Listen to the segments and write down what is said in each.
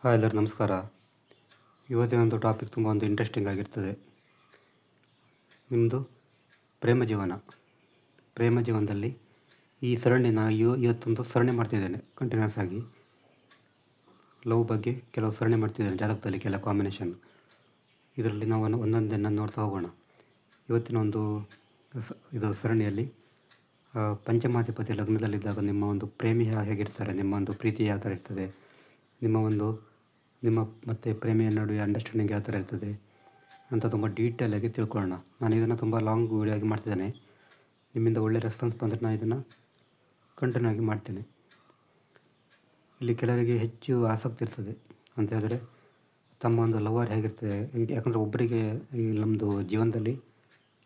Hi ಎಲ್ಲರೂ ನಮಸ್ಕಾರ. ಇವತ್ತಿನೊಂದು topic ತುಂಬ ಇಂಟ್ರೆಸ್ಟಿಂಗ್ ಆಗಿರ್ತದೆ. ನಿಮ್ಮದು ಪ್ರೇಮ ಜೀವನದಲ್ಲಿ ಈ ಸರಣಿ ಇವತ್ತೊಂದು ಸರಣಿ ಮಾಡ್ತಿದ್ದೇನೆ. ಕಂಟಿನ್ಯೂಸ್ ಆಗಿ ಲವ್ ಬಗ್ಗೆ ಕೆಲವು ಸರಣಿ ಮಾಡ್ತಿದ್ದೇನೆ, ಜಾತಕದಲ್ಲಿ ಕೆಲ ಕಾಂಬಿನೇಷನ್. ಇದರಲ್ಲಿ ನಾವು ಒಂದೊಂದನ್ನು ನೋಡ್ತಾ ಹೋಗೋಣ. ಇವತ್ತಿನ ಇದು ಸರಣಿಯಲ್ಲಿ ಪಂಚಮಾಧಿಪತಿ ಲಗ್ನದಲ್ಲಿದ್ದಾಗ ನಿಮ್ಮ ಒಂದು ಪ್ರೇಮಿ ಹೇಗಿರ್ತಾರೆ, ನಿಮ್ಮ ಒಂದು ಪ್ರೀತಿ ಯಾವ ಥರ ಇರ್ತದೆ, ನಿಮ್ಮ ಮತ್ತು ಪ್ರೇಮಿಯ ನಡುವೆ ಅಂಡರ್ಸ್ಟ್ಯಾಂಡಿಂಗ್ ಯಾವ ಥರ ಇರ್ತದೆ ಅಂತ ತುಂಬ ಡೀಟೇಲಾಗಿ ತಿಳ್ಕೊಳ್ಳೋಣ. ನಾನು ಇದನ್ನು ತುಂಬ ಲಾಂಗ್ ವೀಡಿಯೋ ಆಗಿ ಮಾಡ್ತಿದ್ದೇನೆ. ನಿಮ್ಮಿಂದ ಒಳ್ಳೆ ರೆಸ್ಪಾನ್ಸ್ ಬಂದರೆ ನಾನು ಇದನ್ನು ಕಂಟಿನ್ಯೂ ಆಗಿ ಮಾಡ್ತೇನೆ. ಇಲ್ಲಿ ಕೆಲವರಿಗೆ ಹೆಚ್ಚು ಆಸಕ್ತಿ ಇರ್ತದೆ ಅಂತ ಹೇಳಿದ್ರೆ ತಮ್ಮ ಒಂದು ಲವರ್ ಹೇಗಿರ್ತದೆ. ಯಾಕಂದರೆ ಒಬ್ಬರಿಗೆ ಈ ನಮ್ಮದು ಜೀವನದಲ್ಲಿ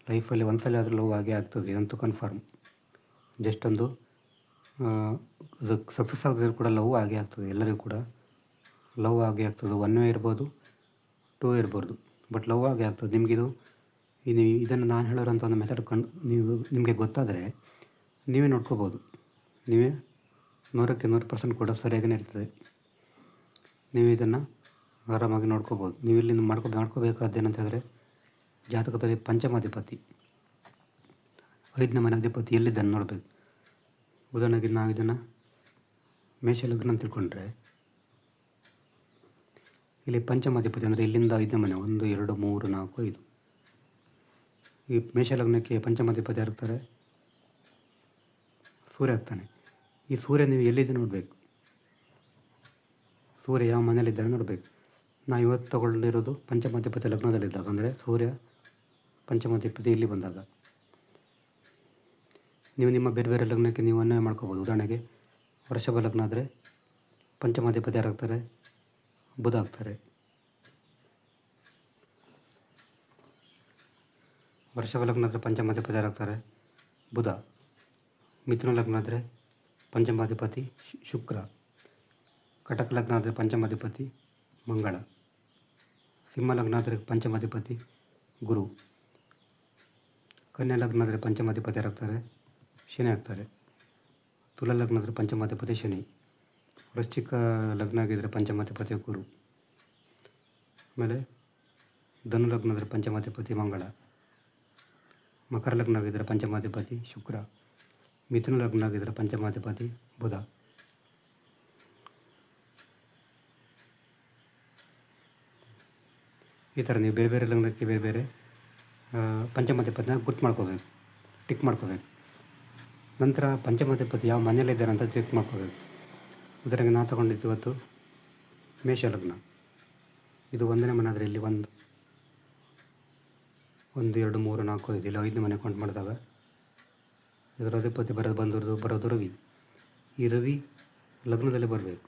ಲೈಫಲ್ಲಿ ಒಂದ್ಸಲ ಆದರೂ ಲವ್ ಆಗೇ ಆಗ್ತದೆ, ಇದಂತೂ ಕನ್ಫರ್ಮ್. ಜಸ್ಟ್ ಅದು ಸಕ್ಸಸ್ ಆಗಿದ್ರು ಕೂಡ ಲವ್ ಆಗೇ ಆಗ್ತದೆ. ಎಲ್ಲರಿಗೂ ಕೂಡ ಲವ್ ಆಗೇ ಆಗ್ತದೆ. 1 ವೇ ಇರ್ಬೋದು, 2 ವೇ ಇರ್ಬೋದು, ಬಟ್ ಲವ್ ಆಗೇ ಆಗ್ತದೆ. ಇದನ್ನು ನಾನು ಹೇಳೋರಂಥ ಒಂದು ಮೆಥಡ್ ನಿಮಗೆ ಗೊತ್ತಾದರೆ ನೀವೇ ನೋಡ್ಕೋಬೋದು. ನೀವೇ 100ಕ್ಕೆ 100% ಕೂಡ ಸರಿಯಾಗಿಯೇ ಇರ್ತದೆ. ನೀವು ಇದನ್ನು ಆರಾಮಾಗಿ ನೋಡ್ಕೋಬೋದು. ನೀವು ಇಲ್ಲಿ ಮಾಡ್ಕೋಬೇಕಾದ್ದೇನಂತ ಹೇಳಿದ್ರೆ, ಜಾತಕದಲ್ಲಿ ಪಂಚಮಾಧಿಪತಿ 5ನೇ ಮನೆ ಅಧಿಪತಿ ಎಲ್ಲಿದ್ದಾನೆ ನೋಡಬೇಕು. ಉದಾಹರಣೆಗೆ ನಾವು ಇದನ್ನು ಮೇಷ ಲಗ್ನ ಅಂತ ತಿಳ್ಕೊಂಡ್ರೆ, ಇಲ್ಲಿ ಪಂಚಮಾಧಿಪತಿ ಅಂದರೆ ಇಲ್ಲಿಂದ 5ನೇ ಮನೆ 1 2 3 4 5. ಈ ಮೇಷ ಲಗ್ನಕ್ಕೆ ಪಂಚಮಾಧಿಪತಿ ಆಗ್ತಾರೆ, ಸೂರ್ಯ ಆಗ್ತಾನೆ. ಈ ಸೂರ್ಯ ನೀವು ಎಲ್ಲಿದೆ ನೋಡಬೇಕು, ಸೂರ್ಯ ಯಾವ ಮನೆಯಲ್ಲಿದ್ದಾನೆ ನೋಡಬೇಕು. ನಾವು ಇವತ್ತು ತಗೊಂಡಿರೋದು ಪಂಚಮಾಧಿಪತಿ ಲಗ್ನದಲ್ಲಿದ್ದಾಗ, ಅಂದರೆ ಸೂರ್ಯ ಪಂಚಮಾಧಿಪತಿ ಇಲ್ಲಿ ಬಂದಾಗ. ನೀವು ನಿಮ್ಮ ಬೇರೆ ಬೇರೆ ಲಗ್ನಕ್ಕೆ ನೀವು ಅನ್ವಯ ಮಾಡ್ಕೋಬೋದು. ಉದಾಹರಣೆಗೆ ವೃಷಭ ಲಗ್ನ ಆದರೆ ಪಂಚಮಾಧಿಪತಿ ಯಾರಾಗ್ತಾರೆ, ಬುಧ ಆಗ್ತಾರೆ. ವೃಷಭ ಲಗ್ನ ಆದರೆ ಪಂಚಮಾಧಿಪತಿ ಯಾರಾಗ್ತಾರೆ, ಬುಧ. ಮಿಥುನ ಲಗ್ನ ಆದರೆ ಪಂಚಮಾಧಿಪತಿ ಶುಕ್ರ. ಕಟಕ ಲಗ್ನ ಆದರೆ ಪಂಚಮಾಧಿಪತಿ ಮಂಗಳ. ಸಿಂಹ ಲಗ್ನ ಆದರೆ ಪಂಚಮಾಧಿಪತಿ ಗುರು. ಕನ್ಯಾ ಲಗ್ನ ಆದರೆ ಪಂಚಮಾಧಿಪತಿ ಯಾರಾಗ್ತಾರೆ, ಶನಿ ಆಗ್ತಾರೆ. ತುಲಾ ಲಗ್ನ ಆದರೆ ಪಂಚಮಾಧಿಪತಿ ಶನಿ. ವೃಶ್ಚಿಕ ಲಗ್ನ ಆಗಿದ್ದರೆ ಪಂಚಮಾಧಿಪತಿ ಗುರು. ಆಮೇಲೆ ಧನು ಲಗ್ನ ಆದರೆ ಪಂಚಮಾಧಿಪತಿ ಮಂಗಳ. ಮಕರ ಲಗ್ನ ಆಗಿದ್ದರೆ ಪಂಚಮಾಧಿಪತಿ ಶುಕ್ರ. ಮಿಥುನ ಲಗ್ನ ಆಗಿದ್ದರೆ ಪಂಚಮಾಧಿಪತಿ ಬುಧ. ಈ ಥರ ನೀವು ಬೇರೆ ಬೇರೆ ಲಗ್ನಕ್ಕೆ ಬೇರೆ ಬೇರೆ ಪಂಚಮಾಧಿಪತಿನ ಗುರ್ತು ಮಾಡ್ಕೋಬೇಕು, ಟಿಕ್ ಮಾಡ್ಕೋಬೇಕು. ನಂತರ ಪಂಚಮಾಧಿಪತಿ ಯಾವ ಮನೆಯಲ್ಲಿದ್ದಾರೆ ಅಂತ ಚೆಕ್ ಮಾಡ್ಕೋಬೇಕು. ಉದಾಹರಣೆಗೆ ನಾನು ತಗೊಂಡಿದ್ದು ಇವತ್ತು ಮೇಷ ಲಗ್ನ. ಇದು 1ನೇ ಮನೆ ಆದರೆ ಇಲ್ಲಿ 1 2 3 4 5 ಇಲ್ಲಿ 5ನೇ ಮನೆ ಕೌಂಟ್ ಮಾಡಿದಾಗ ಇದರ ಅಧಿಪತಿ ಬರೋದು ರವಿ. ಈ ರವಿ ಲಗ್ನದಲ್ಲಿ ಬರಬೇಕು.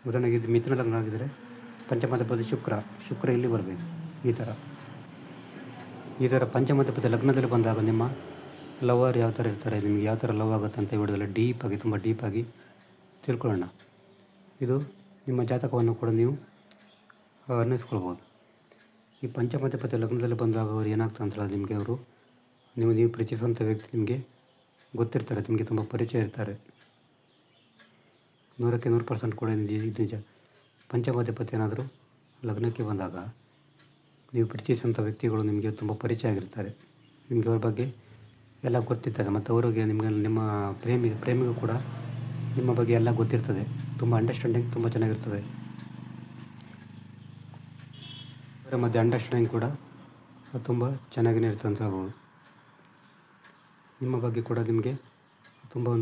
ಉದಾಹರಣೆಗೆ ಇದು ಮಿಥುನ ಲಗ್ನ ಆಗಿದ್ದರೆ ಪಂಚಮಾಧಿಪತಿ ಶುಕ್ರ ಇಲ್ಲಿ ಬರಬೇಕು. ಈ ಥರ ಪಂಚಮಾಧಿಪತಿ ಲಗ್ನದಲ್ಲಿ ಬಂದಾಗ ನಿಮ್ಮ ಲವರ್ ಯಾವ ಥರ ಇರ್ತಾರೆ, ನಿಮಗೆ ಯಾವ ಥರ ಲವ್ ಆಗುತ್ತೆ ಅಂತ ವಿಡಿಯೋದಲ್ಲಿ ತುಂಬ ಡೀಪಾಗಿ ತಿಳ್ಕೊಳ್ಳೋಣ. ಇದು ನಿಮ್ಮ ಜಾತಕವನ್ನು ಕೂಡ ನೀವು ಅನ್ವಯಿಸ್ಕೊಳ್ಬೋದು. ಈ ಪಂಚಮಾಧಿಪತಿ ಲಗ್ನದಲ್ಲಿ ಬಂದಾಗ ಅವರು ಏನಾಗ್ತದೆ ಅಂತ ಹೇಳಿದ್ರೆ, ನಿಮಗೆ ಅವರು ನೀವು ಪ್ರೀತಿಸುವಂಥ ವ್ಯಕ್ತಿ ನಿಮಗೆ ಗೊತ್ತಿರ್ತಾರೆ, ನಿಮಗೆ ತುಂಬ ಪರಿಚಯ ಇರ್ತಾರೆ. 100ಕ್ಕೆ 100% ಕೂಡ ಇದು ನಿಜ. ಪಂಚಮಾಧಿಪತಿ ಏನಾದರೂ ಲಗ್ನಕ್ಕೆ ಬಂದಾಗ ನೀವು ಪ್ರೀತಿಸುವಂಥ ವ್ಯಕ್ತಿಗಳು ನಿಮಗೆ ತುಂಬ ಪರಿಚಯ ಆಗಿರ್ತಾರೆ. ನಿಮಗೆ ಅವ್ರ ಬಗ್ಗೆ ಎಲ್ಲ ಗೊತ್ತಿರ್ತದೆ. ಮತ್ತು ಅವರಿಗೆ ನಿಮ್ಮ ಪ್ರೇಮಿಗೂ ಕೂಡ ನಿಮ್ಮ ಬಗ್ಗೆ ಎಲ್ಲ ಗೊತ್ತಿರ್ತದೆ. ತುಂಬ ಅಂಡರ್ಸ್ಟ್ಯಾಂಡಿಂಗ್ ತುಂಬ ಚೆನ್ನಾಗಿರ್ತದೆ. ಅವರ ಮಧ್ಯೆ ಅಂಡರ್ಸ್ಟ್ಯಾಂಡಿಂಗ್ ಕೂಡ ತುಂಬ ಚೆನ್ನಾಗಿಯೇ ಇರ್ತದೆ ಅಂತ ಹೇಳ್ಬೋದು. ನಿಮ್ಮ ಬಗ್ಗೆ ಕೂಡ ನಿಮಗೆ ತುಂಬ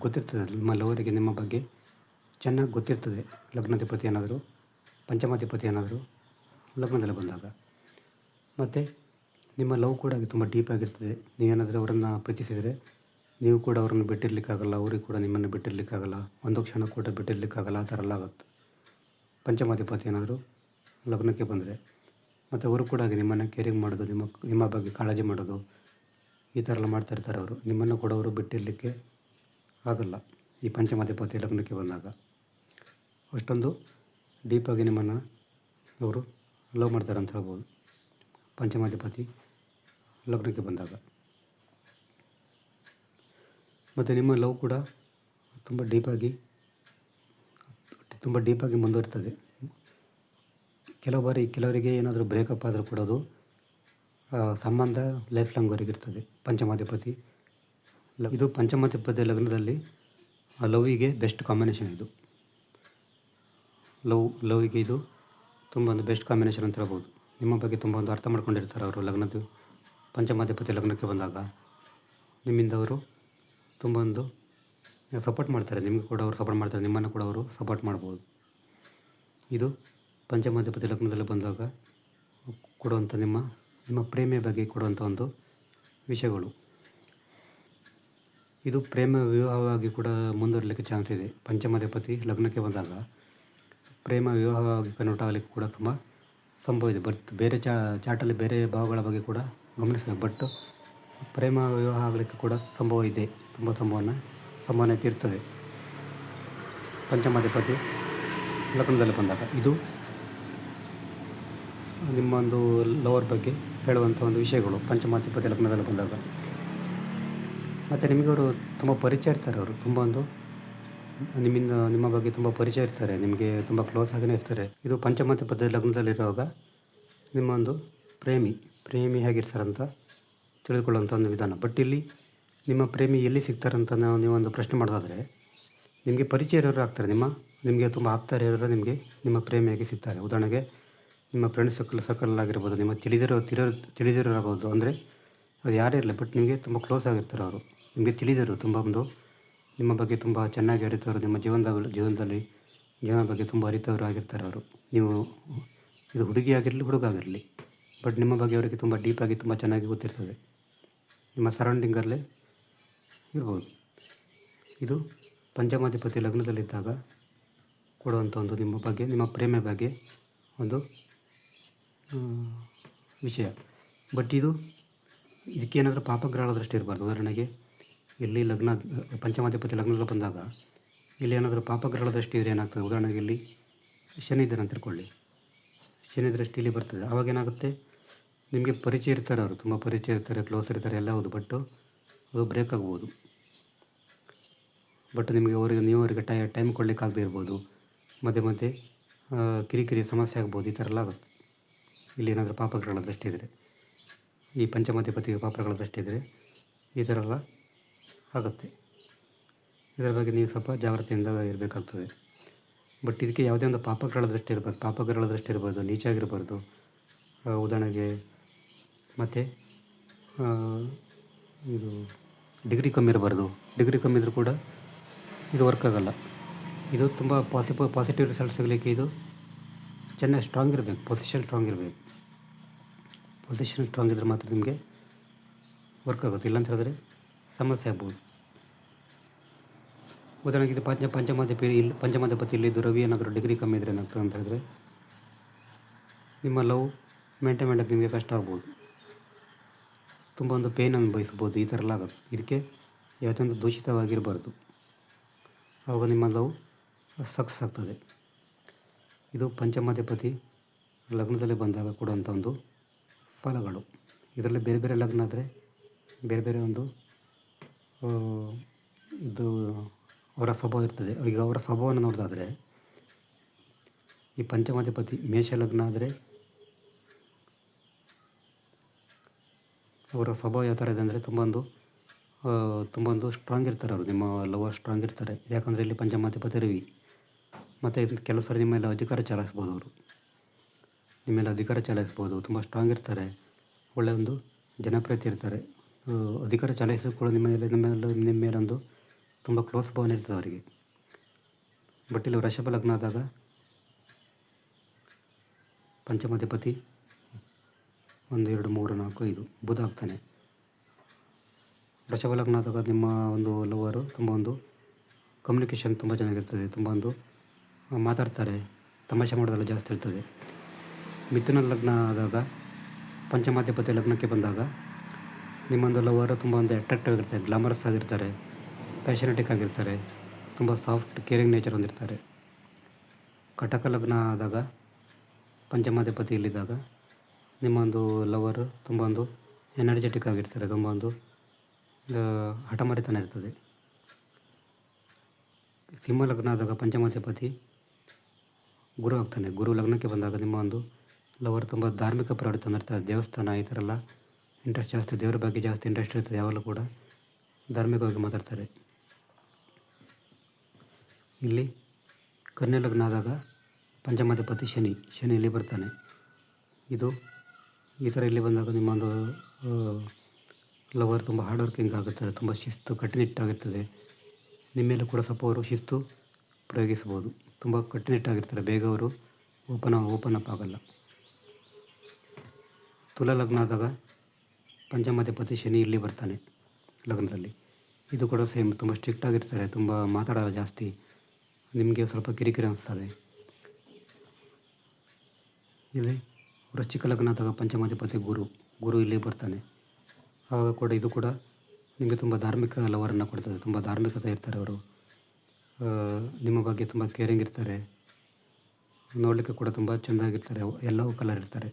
ಗೊತ್ತಿರ್ತದೆ. ನಿಮ್ಮ ಲವರಿಗೆ ನಿಮ್ಮ ಬಗ್ಗೆ ಚೆನ್ನಾಗಿ ಗೊತ್ತಿರ್ತದೆ. ಲಗ್ನಾಧಿಪತಿ ಏನಾದರೂ ಪಂಚಮಾಧಿಪತಿ ಏನಾದರೂ ಲಗ್ನದಲ್ಲಿ ಬಂದಾಗ. ಮತ್ತು ನಿಮ್ಮ ಲವ್ ಕೂಡ ತುಂಬ ಡೀಪಾಗಿರ್ತದೆ. ನೀವೇನಾದರೂ ಅವರನ್ನು ಪ್ರೀತಿಸಿದರೆ ನೀವು ಕೂಡ ಅವರನ್ನು ಬಿಟ್ಟಿರಲಿಕ್ಕಾಗಲ್ಲ, ಅವ್ರಿಗೆ ಕೂಡ ನಿಮ್ಮನ್ನು ಬಿಟ್ಟಿರಲಿಕ್ಕಾಗಲ್ಲ, ಒಂದು ಕ್ಷಣ ಕೂಡ ಬಿಟ್ಟಿರಲಿಕ್ಕಾಗಲ್ಲ. ಆ ಥರ ಎಲ್ಲ ಆಗುತ್ತೆ ಪಂಚಮಾಧಿಪತಿ ಏನಾದರೂ ಲಗ್ನಕ್ಕೆ ಬಂದರೆ. ಮತ್ತು ಅವರು ಕೂಡ ನಿಮ್ಮನ್ನು ಕೇರಿಂಗ್ ಮಾಡೋದು, ನಿಮ್ಮ ಬಗ್ಗೆ ಕಾಳಜಿ ಮಾಡೋದು, ಈ ಥರ ಎಲ್ಲ ಮಾಡ್ತಾಯಿರ್ತಾರೆ. ಅವರು ನಿಮ್ಮನ್ನು ಕೂಡ ಅವರು ಬಿಟ್ಟಿರಲಿಕ್ಕೆ ಆಗಲ್ಲ. ಈ ಪಂಚಮಾಧಿಪತಿ ಲಗ್ನಕ್ಕೆ ಬಂದಾಗ ಅಷ್ಟೊಂದು ಡೀಪಾಗಿ ನಿಮ್ಮನ್ನು ಅವರು ಲವ್ ಮಾಡ್ತಾರೆ ಅಂತ ಹೇಳ್ಬೋದು. ಪಂಚಮಾಧಿಪತಿ ಲಗ್ನಕ್ಕೆ ಬಂದಾಗ ಮತ್ತು ನಿಮ್ಮ ಲವ್ ಕೂಡ ತುಂಬ ಡೀಪಾಗಿ ತುಂಬ ಡೀಪಾಗಿ ಮುಂದುವರಿತದೆ. ಕೆಲವು ಬಾರಿ ಕೆಲವರಿಗೆ ಏನಾದರೂ ಬ್ರೇಕಪ್ ಆದರೂ ಕೂಡ ಅದು ಸಂಬಂಧ ಲೈಫ್ ಲಾಂಗ್ವರೆಗೆ ಇರ್ತದೆ. ಪಂಚಮಾಧಿಪತಿ ಇದು ಪಂಚಮಾಧಿಪತಿ ಲಗ್ನದಲ್ಲಿ ಲವ್ವಿಗೆ ಬೆಸ್ಟ್ ಕಾಂಬಿನೇಷನ್ ಇದು. ಲವ್ವಿಗೆ ಇದು ತುಂಬ ಒಂದು ಬೆಸ್ಟ್ ಕಾಂಬಿನೇಷನ್ ಅಂತ ಹೇಳ್ಬೋದು. ನಿಮ್ಮ ಬಗ್ಗೆ ತುಂಬ ಒಂದು ಅರ್ಥ ಮಾಡ್ಕೊಂಡಿರ್ತಾರೆ ಅವರು. ಪಂಚಮಾಧಿಪತಿ ಲಗ್ನಕ್ಕೆ ಬಂದಾಗ ನಿಮ್ಮಿಂದ ಅವರು ತುಂಬ ಒಂದು ಸಪೋರ್ಟ್ ಮಾಡ್ತಾರೆ. ನಿಮಗೆ ಕೂಡ ಅವರು ಸಪೋರ್ಟ್ ಮಾಡ್ತಾರೆ, ನಿಮ್ಮನ್ನು ಕೂಡ ಅವರು ಸಪೋರ್ಟ್ ಮಾಡ್ಬೋದು. ಇದು ಪಂಚಮಾಧಿಪತಿ ಲಗ್ನದಲ್ಲಿ ಬಂದಾಗ ಕೊಡುವಂಥ ನಿಮ್ಮ ಪ್ರೇಮಿಯ ಬಗ್ಗೆ ಕೊಡುವಂಥ ಒಂದು ವಿಷಯಗಳು. ಇದು ಪ್ರೇಮ ವಿವಾಹವಾಗಿ ಕೂಡ ಮುಂದುವರಲಿಕ್ಕೆ ಚಾನ್ಸ್ ಇದೆ. ಪಂಚಮಾಧಿಪತಿ ಲಗ್ನಕ್ಕೆ ಬಂದಾಗ ಪ್ರೇಮ ವಿವಾಹವಾಗಿ ಕನ್ವರ್ಟ್ ಆಗಲಿಕ್ಕೆ ಕೂಡ ತುಂಬ ಸಂಭವ ಇದೆ. ಬಟ್ ಬೇರೆ ಚಾಟಲ್ಲಿ ಬೇರೆ ಭಾವಗಳ ಬಗ್ಗೆ ಕೂಡ ಗಮನಿಸಬೇಕು. ಬಟ್ ಪ್ರೇಮ ವಿವಾಹ ಆಗಲಿಕ್ಕೆ ಕೂಡ ಸಂಭವ ಇದೆ, ತುಂಬ ಸಂಭವನೀಯತೆ ಇರ್ತದೆ ಪಂಚಮಾಧಿಪತಿ ಲಗ್ನದಲ್ಲಿ ಬಂದಾಗ. ಇದು ನಿಮ್ಮ ಒಂದು ಲವರ್ ಬಗ್ಗೆ ಹೇಳುವಂಥ ಒಂದು ವಿಷಯಗಳು ಪಂಚಮಾಧಿಪತಿ ಲಗ್ನದಲ್ಲಿ ಬಂದಾಗ. ಮತ್ತು ನಿಮಗೆ ಅವರು ತುಂಬ ಪರಿಚಯ ಇರ್ತಾರೆ. ಅವರು ತುಂಬ ಒಂದು ನಿಮ್ಮ ಬಗ್ಗೆ ತುಂಬ ಪರಿಚಯ ಇರ್ತಾರೆ, ನಿಮಗೆ ತುಂಬ ಕ್ಲೋಸ್ ಆಗಿಯೇ ಇರ್ತಾರೆ. ಇದು ಪಂಚಮಾಧಿಪತಿ ಲಗ್ನದಲ್ಲಿರುವಾಗ ನಿಮ್ಮ ಒಂದು ಪ್ರೇಮಿ ಹೇಗಿರ್ತಾರಂತ ತಿಳಿದುಕೊಳ್ಳುವಂಥ ಒಂದು ವಿಧಾನ. ಬಟ್ ಇಲ್ಲಿ ನಿಮ್ಮ ಪ್ರೇಮಿ ಎಲ್ಲಿ ಸಿಗ್ತಾರಂತ ನೀವೊಂದು ಪ್ರಶ್ನೆ ಮಾಡೋದಾದರೆ, ನಿಮಗೆ ಪರಿಚಯ ಇರೋರು ಆಗ್ತಾರೆ. ನಿಮಗೆ ತುಂಬ ಆಪ್ತರ ಇರೋರು ನಿಮ್ಮ ಪ್ರೇಮಿಯಾಗಿ ಸಿಗ್ತಾರೆ. ಉದಾಹರಣೆಗೆ ನಿಮ್ಮ ಫ್ರೆಂಡ್ ಸರ್ಕಲ್ ಆಗಿರ್ಬೋದು, ನಿಮ್ಮ ತಿಳಿದಿರೋರಾಗ್ಬೋದು. ಅಂದರೆ ಅದು ಯಾರೇ ಇರಲಿ, ಬಟ್ ನಿಮಗೆ ತುಂಬ ಕ್ಲೋಸ್ ಆಗಿರ್ತಾರೆ ಅವರು. ನಿಮಗೆ ತಿಳಿದಿರೋ ನಿಮ್ಮ ಬಗ್ಗೆ ತುಂಬ ಚೆನ್ನಾಗಿ ಅರಿತವರು, ನಿಮ್ಮ ಜೀವನ ಬಗ್ಗೆ ತುಂಬ ಅರಿತವರು ಆಗಿರ್ತಾರೆ ಅವರು. ಇದು ಹುಡುಗಿ ಆಗಿರಲಿ ಹುಡುಗ ಆಗಿರಲಿ, ಬಟ್ ನಿಮ್ಮ ಬಗ್ಗೆ ಅವರಿಗೆ ತುಂಬ ಡೀಪಾಗಿ ತುಂಬ ಚೆನ್ನಾಗಿ ಗೊತ್ತಿರ್ತದೆ. ನಿಮ್ಮ ಸರೌಂಡಿಂಗಲ್ಲೇ ಇರ್ಬೋದು. ಇದು ಪಂಚಮಾಧಿಪತಿ ಲಗ್ನದಲ್ಲಿದ್ದಾಗ ಕೊಡುವಂಥ ಒಂದು ನಿಮ್ಮ ಪ್ರೇಮ ಬಗ್ಗೆ ಒಂದು ವಿಷಯ. ಬಟ್ ಇದಕ್ಕೇನಾದರೂ ಪಾಪಗ್ರಹಗಳ ದೃಷ್ಟಿ ಇರಬಾರ್ದು. ಉದಾಹರಣೆಗೆ ಇಲ್ಲಿ ಪಂಚಮಾಧಿಪತಿ ಲಗ್ನದಲ್ಲಿ ಬಂದಾಗ ಇಲ್ಲಿ ಏನಾದರೂ ಪಾಪಗ್ರಹಗಳ ದೃಷ್ಟಿ ಇದ್ರೆ ಏನಾಗ್ತದೆ. ಉದಾಹರಣೆಗೆ ಇಲ್ಲಿ ಶನಿ ಇದ್ದಾರೆ ಅಂತ ತಿಳ್ಕೊಳ್ಳಿ, ಶನಿ ದೃಷ್ಟಿ ಇಲ್ಲಿ ಬರ್ತದೆ. ಆವಾಗ ಏನಾಗುತ್ತೆ, ನಿಮಗೆ ಪರಿಚಯ ಇರ್ತಾರೆ, ಅವರು ತುಂಬ ಪರಿಚಯ ಇರ್ತಾರೆ, ಕ್ಲೋಸ್ ಇರ್ತಾರೆ, ಎಲ್ಲ ಹೌದು. ಬಟ್ ಅದು ಬ್ರೇಕ್ ಆಗ್ಬೋದು. ಬಟ್ ನೀವು ಅವರಿಗೆ ಟೈಮ್ ಕೊಡಲಿಕ್ಕಾಗದೇ ಇರ್ಬೋದು. ಮಧ್ಯೆ ಕಿರಿಕಿರಿ ಸಮಸ್ಯೆ ಆಗ್ಬೋದು. ಈ ಥರ ಎಲ್ಲ ಆಗುತ್ತೆ. ಇಲ್ಲಿ ಏನಾದರೂ ಪಾಪಗ್ರಹಗಳ ದೃಷ್ಟಿ ಇದ್ದರೆ, ಈ ಪಂಚಮಾಧಿಪತಿಗೆ ಪಾಪಗಳ ದೃಷ್ಟಿ ಇದ್ದರೆ ಈ ಥರ ಎಲ್ಲ ಆಗುತ್ತೆ. ಇದರ ಬಗ್ಗೆ ನೀವು ಸ್ವಲ್ಪ ಜಾಗ್ರತೆಯಿಂದ ಇರಬೇಕಾಗ್ತದೆ. ಬಟ್ ಇದಕ್ಕೆ ಯಾವುದೇ ಒಂದು ಪಾಪಗ್ರಹಗಳ ದೃಷ್ಟಿ ಇರ್ಬೋದು, ನೀಚಾಗಿರಬಾರ್ದು. ಉದಾಹರಣೆಗೆ ಮತ್ತು ಇದು ಡಿಗ್ರಿ ಕಮ್ಮಿ ಇರಬಾರ್ದು. ಡಿಗ್ರಿ ಕಮ್ಮಿ ಇದ್ದರೂ ಕೂಡ ಇದು ವರ್ಕ್ ಆಗೋಲ್ಲ. ಇದು ತುಂಬ ಪಾಸಿಟಿವ್ ರಿಸಲ್ಟ್ ಸಿಗಲಿಕ್ಕೆ ಇದು ಚೆನ್ನಾಗಿ ಸ್ಟ್ರಾಂಗ್ ಇರಬೇಕು. ಪೊಸಿಷನ್ ಸ್ಟ್ರಾಂಗ್ ಇದ್ದರೆ ಮಾತ್ರ ನಿಮಗೆ ವರ್ಕ್ ಆಗುತ್ತೆ. ಇಲ್ಲಾಂತ ಹೇಳಿದ್ರೆ ಸಮಸ್ಯೆ ಆಗ್ಬೋದು. ಉದಾಹರಣೆಗೆ ಇದು ಪಂಚಮಾಧಿಪತಿ ಇಲ್ಲಿದ್ದು ರವಿ ಏನಾದರೂ ಡಿಗ್ರಿ ಕಮ್ಮಿ ಇದ್ದರೆ ಏನಾಗ್ತದೆ ಅಂತ ಹೇಳಿದ್ರೆ, ನಿಮ್ಮ ಲವ್ ಮೇಂಟೈನ್ ಮಾಡೋಕ್ಕೆ ನಿಮಗೆ ಕಷ್ಟ ಆಗ್ಬೋದು. ತುಂಬ ಒಂದು ಪೇನ್ ಅನುಭವಿಸ್ಬೋದು. ಈ ಥರ ಎಲ್ಲ ಆಗುತ್ತೆ. ಇದಕ್ಕೆ ಯಾವುದೇ ಒಂದು ದೂಷಿತವಾಗಿರಬಾರ್ದು. ಆವಾಗ ನಿಮ್ಮ ಲವ್ ಸಕ್ಸಸ್ ಆಗ್ತದೆ. ಇದು ಪಂಚಮಾಧಿಪತಿ ಲಗ್ನದಲ್ಲಿ ಬಂದಾಗ ಕೊಡುವಂಥ ಒಂದು ಫಲಗಳು. ಇದರಲ್ಲಿ ಬೇರೆ ಬೇರೆ ಲಗ್ನ ಆದರೆ ಬೇರೆ ಬೇರೆ ಒಂದು ಇದು ಅವರ ಸ್ವಭಾವ ಇರ್ತದೆ. ಈಗ ಅವರ ಸ್ವಭಾವವನ್ನು ನೋಡೋದಾದರೆ, ಈ ಪಂಚಮಾಧಿಪತಿ ಮೇಷ ಲಗ್ನ ಆದರೆ ಅವರ ಸ್ವಭಾವ ಯಾವ ಥರ ಇದೆ ಅಂದರೆ ತುಂಬ ಒಂದು ಸ್ಟ್ರಾಂಗ್ ಇರ್ತಾರೆ ಅವರು. ನಿಮ್ಮ ಲವರ್ ಸ್ಟ್ರಾಂಗ್ ಇರ್ತಾರೆ. ಯಾಕಂದರೆ ಇಲ್ಲಿ ಪಂಚಮಾಧಿಪತಿ ರವಿ. ಮತ್ತು ಇದು ಕೆಲವು ಸಾರಿ ನಿಮ್ಮ ಮೇಲೆ ಅಧಿಕಾರ ಚಲಾಯಿಸ್ಬೋದು. ತುಂಬ ಸ್ಟ್ರಾಂಗ್ ಇರ್ತಾರೆ. ಒಳ್ಳೆಯ ಒಂದು ಜನಪ್ರಿಯತೆ ಇರ್ತಾರೆ. ಅಧಿಕಾರ ಚಲಾಯಿಸೋದು ಕೂಡ ನಿಮ್ಮ ಮೇಲೊಂದು ತುಂಬ ಕ್ಲೋಸ್ ಭಾವನೆ ಇರ್ತದೆ ಅವರಿಗೆ. ಬಟ್ ಇಲ್ಲಿ ವೃಷಭ ಲಗ್ನ ಆದಾಗ ಪಂಚಮಾಧಿಪತಿ 1 2 3 4 5 ಬುಧ ಆಗ್ತಾನೆ. ವೃಷಭ ಲಗ್ನ ಆದಾಗ ನಿಮ್ಮ ಒಂದು ಲವರು ತುಂಬ ಒಂದು ಕಮ್ಯುನಿಕೇಷನ್ ತುಂಬ ಚೆನ್ನಾಗಿರ್ತದೆ. ತುಂಬ ಒಂದು ಮಾತಾಡ್ತಾರೆ, ತಮಾಷೆ ಮಾಡೋದೆಲ್ಲ ಜಾಸ್ತಿ ಇರ್ತದೆ. ಮಿಥುನ ಲಗ್ನ ಆದಾಗ ಪಂಚಮಾಧಿಪತಿ ಲಗ್ನಕ್ಕೆ ಬಂದಾಗ ನಿಮ್ಮೊಂದು ಲವರು ತುಂಬ ಒಂದು ಅಟ್ರಾಕ್ಟಿವ್ ಆಗಿರ್ತಾರೆ, ಗ್ಲಾಮರಸ್ ಆಗಿರ್ತಾರೆ, ಪ್ಯಾಷನೆಟಿಕ್ ಆಗಿರ್ತಾರೆ, ತುಂಬ ಸಾಫ್ಟ್ ಕೇರಿಂಗ್ ನೇಚರ್ ಹೊಂದಿರ್ತಾರೆ. ಕಟಕ ಲಗ್ನ ಆದಾಗ ಪಂಚಮಾಧಿಪತಿ ಇಲ್ಲಿದ್ದಾಗ ನಿಮ್ಮೊಂದು ಲವರು ತುಂಬ ಒಂದು ಎನರ್ಜೆಟಿಕ್ ಆಗಿರ್ತಾರೆ, ತುಂಬ ಒಂದು ಹಠಮಾರಿತನ ಇರ್ತದೆ. ಸಿಂಹ ಲಗ್ನ ಆದಾಗ ಪಂಚಮಾಧಿಪತಿ ಗುರು ಆಗ್ತಾನೆ. ಗುರು ಲಗ್ನಕ್ಕೆ ಬಂದಾಗ ನಿಮ್ಮ ಒಂದು ಲವರ್ ತುಂಬ ಧಾರ್ಮಿಕ ಪ್ರವೃತ್ತಿ ಹೊಂದಿರ್ತಾರೆ. ದೇವಸ್ಥಾನ ಈ ಥರ ಎಲ್ಲ ಇಂಟ್ರೆಸ್ಟ್ ಜಾಸ್ತಿ, ದೇವರ ಬಗ್ಗೆ ಜಾಸ್ತಿ ಇಂಟ್ರೆಸ್ಟ್ ಇರ್ತದೆ. ಯಾವಾಗಲೂ ಕೂಡ ಧಾರ್ಮಿಕವಾಗಿ ಮಾತಾಡ್ತಾರೆ. ಇಲ್ಲಿ ಕನ್ಯಾ ಲಗ್ನ ಆದಾಗ ಪಂಚಮಾಧಿಪತಿ ಶನಿ ಇಲ್ಲಿ ಬರ್ತಾನೆ. ಇದು ಈ ಥರ ಇಲ್ಲಿ ಬಂದಾಗ ನಿಮ್ಮೊಂದು ಲವರ್ ತುಂಬ ಹಾರ್ಡ್ ವರ್ಕಿಂಗ್ ಆಗುತ್ತಾರೆ, ತುಂಬ ಶಿಸ್ತು ಕಟ್ಟುನಿಟ್ಟಾಗಿರ್ತದೆ. ನಿಮ್ಮ ಮೇಲೂ ಕೂಡ ಸ್ವಲ್ಪ ಅವರು ಶಿಸ್ತು ಪ್ರಯೋಗಿಸ್ಬೋದು. ತುಂಬ ಕಟ್ಟುನಿಟ್ಟಾಗಿರ್ತಾರೆ, ಬೇಗ ಅವರು ಓಪನ್ ಅಪ್ ಆಗಲ್ಲ. ತುಲಾ ಲಗ್ನ ಆದಾಗ ಪಂಚಮಾಧಿಪತಿ ಶನಿ ಇಲ್ಲಿ ಬರ್ತಾನೆ ಲಗ್ನದಲ್ಲಿ. ಇದು ಕೂಡ ಸೇಮ್, ತುಂಬ ಸ್ಟ್ರಿಕ್ಟ್ ಆಗಿರ್ತಾರೆ, ತುಂಬ ಮಾತಾಡೋಲ್ಲ ಜಾಸ್ತಿ, ನಿಮಗೆ ಸ್ವಲ್ಪ ಕಿರಿಕಿರಿ ಅನಿಸ್ತದೆ. ಇಲ್ಲಿ ವೃಶ್ಚಿಕ ಲಗ್ನ ಆದಾಗ ಪಂಚಮಾಧಿಪತಿ ಗುರು ಇಲ್ಲಿ ಬರ್ತಾನೆ. ಆವಾಗ ಕೂಡ ಇದು ಕೂಡ ನಿಮಗೆ ತುಂಬ ಧಾರ್ಮಿಕ ಲವರನ್ನು ಕೊಡ್ತದೆ. ತುಂಬ ಧಾರ್ಮಿಕತೆ ಇರ್ತಾರೆ ಅವರು, ನಿಮ್ಮ ಬಗ್ಗೆ ತುಂಬ ಕೇರಿಂಗ್ ಇರ್ತಾರೆ, ನೋಡಲಿಕ್ಕೆ ಕೂಡ ತುಂಬ ಚೆಂದಾಗಿರ್ತಾರೆ, ಎಲ್ಲವೂ ಕಲರ್ ಇರ್ತಾರೆ.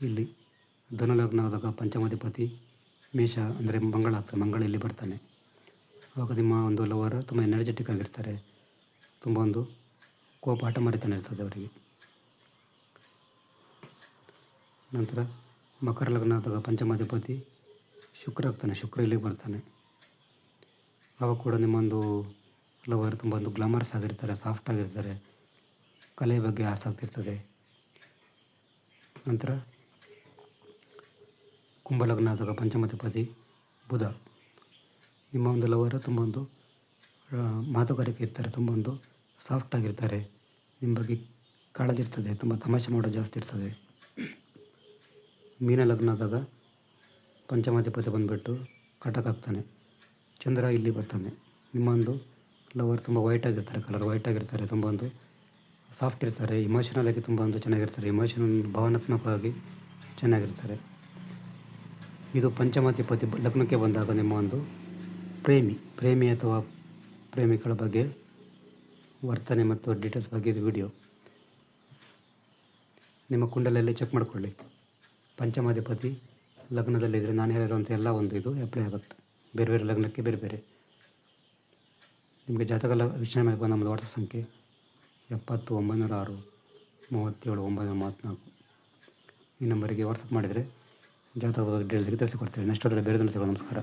ಇಲ್ಲಿ ಧನು ಲಗ್ನ ಆದಾಗ ಪಂಚಮಾಧಿಪತಿ ಮೇಷ ಅಂದರೆ ಮಂಗಳ ಇಲ್ಲಿ ಬರ್ತಾನೆ. ಆವಾಗ ನಿಮ್ಮ ಒಂದು ಲವರ್ ತುಂಬ ಎನರ್ಜೆಟಿಕ್ ಆಗಿರ್ತಾರೆ, ತುಂಬ ಒಂದು ಕೋಪ ಹಠಮಾರಿತನ ಇರ್ತದೆ ಅವರಿಗೆ. ನಂತರ ಮಕರ ಲಗ್ನ ಆದಾಗ ಪಂಚಮಾಧಿಪತಿ ಶುಕ್ರ ಆಗ್ತಾನೆ, ಶುಕ್ರ ಇಲ್ಲಿ ಬರ್ತಾನೆ. ಆವಾಗ ಕೂಡ ನಿಮ್ಮೊಂದು ಲವರ್ ತುಂಬ ಒಂದು ಗ್ಲಾಮರಸ್ ಆಗಿರ್ತಾರೆ, ಸಾಫ್ಟ್ ಆಗಿರ್ತಾರೆ, ಕಲೆಯ ಬಗ್ಗೆ ಆಸಕ್ತಿ ಇರ್ತದೆ. ನಂತರ ಕುಂಭ ಲಗ್ನ ಆದಾಗ ಪಂಚಮಾಧಿಪತಿ ಬುಧ, ನಿಮ್ಮ ಒಂದು ಲವರ್ ತುಂಬ ಒಂದು ಮಾತುಗಾರಿಕೆ ಇರ್ತಾರೆ, ತುಂಬ ಒಂದು ಸಾಫ್ಟ್ ಆಗಿರ್ತಾರೆ, ನಿಮ್ಮ ಬಗ್ಗೆ ಕಾಳಜಿ ಇರ್ತದೆ, ತುಂಬ ತಮಾಷೆ ಮಾಡೋದು ಜಾಸ್ತಿ ಇರ್ತದೆ. ಮೀನ ಲಗ್ನ ಆದಾಗ ಪಂಚಮಾಧಿಪತಿ ಬಂದುಬಿಟ್ಟು ಕಟಕ ಆಗ್ತಾನೆ, ಚಂದ್ರ ಇಲ್ಲಿ ಬರ್ತಾನೆ. ನಿಮ್ಮ ಒಂದು ಲವರ್ ತುಂಬ ವೈಟ್ ಆಗಿರ್ತಾರೆ, ಕಲರ್ ವೈಟ್ ಆಗಿರ್ತಾರೆ, ತುಂಬ ಒಂದು ಸಾಫ್ಟ್ ಇರ್ತಾರೆ, ಇಮೋಷನಲ್ ಆಗಿ ತುಂಬ ಒಂದು ಚೆನ್ನಾಗಿರ್ತಾರೆ, ಭಾವನಾತ್ಮಕವಾಗಿ ಚೆನ್ನಾಗಿರ್ತಾರೆ. ಇದು ಪಂಚಮಾಧಿಪತಿ ಲಗ್ನಕ್ಕೆ ಬಂದಾಗ ನಿಮ್ಮ ಒಂದು ಪ್ರೇಮಿ ಅಥವಾ ಪ್ರೇಮಿಗಳ ಬಗ್ಗೆ ವರ್ತನೆ ಮತ್ತು ಡೀಟೇಲ್ಸ್ ಬಗ್ಗೆ ಇದು ವಿಡಿಯೋ. ನಿಮ್ಮ ಕುಂಡಲಿಯಲ್ಲಿ ಚೆಕ್ ಮಾಡಿಕೊಳ್ಳಿ. ಪಂಚಮಾಧಿಪತಿ ಲಗ್ನದಲ್ಲಿದ್ದರೆ ನಾನು ಹೇಳಿರುವಂಥ ಎಲ್ಲ ಒಂದು ಇದು ಅಪ್ಲೈ ಆಗುತ್ತೆ, ಬೇರೆ ಬೇರೆ ಲಗ್ನಕ್ಕೆ ಬೇರೆ ಬೇರೆ. ನಿಮಗೆ ಜಾತಕ ವೀಕ್ಷಣೆ ಮಾಡಬೇಕು. ನಮ್ಮದು ವಾಟ್ಸಪ್ ಸಂಖ್ಯೆ 70 906 37 934. ಈ ನಂಬರಿಗೆ ವಾಟ್ಸಪ್ ಮಾಡಿದರೆ ಜಾತಕದ ಡೀಟೇಲ್ಸ್ ತಿಳಿಸಿಕೊಡ್ತೇವೆ. ನೆಕ್ಸ್ಟ್ ಅದರಲ್ಲಿ ಬೇರೆ ದಿನ ಸಿಗೋಣ. ನಮಸ್ಕಾರ.